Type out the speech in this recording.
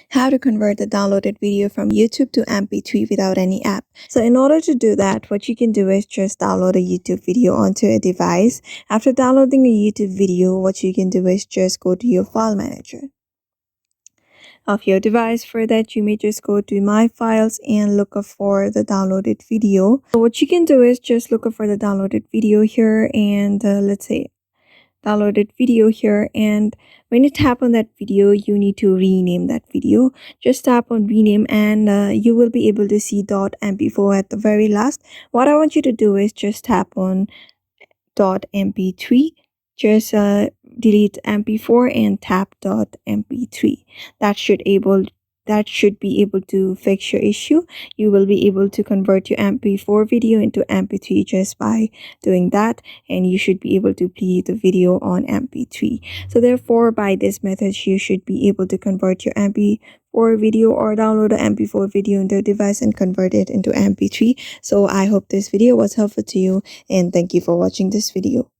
how to convert the downloaded video from YouTube to MP3 without any app. So in order to do that, what you can do is just download a YouTube video onto a device. After downloading a YouTube video, what you can do is just go to your file manager of your device. For that, you may just go to My Files and look up for the downloaded video. So what you can do is just look up for the downloaded video here, and let's say downloaded video here, and when you tap on that video, you need to rename that video. Just tap on rename, and you will be able to see .mp4 at the very last. What I want you to do is just tap on .mp3. Just delete mp4 and tap .mp3. That should be able to fix your issue. You will be able to convert your mp4 video into mp3 just by doing that, and you should be able to play the video on mp3. So therefore, by this method, you should be able to convert your mp4 video or download an mp4 video into your device and convert it into mp3. So I hope this video was helpful to you, and thank you for watching this video.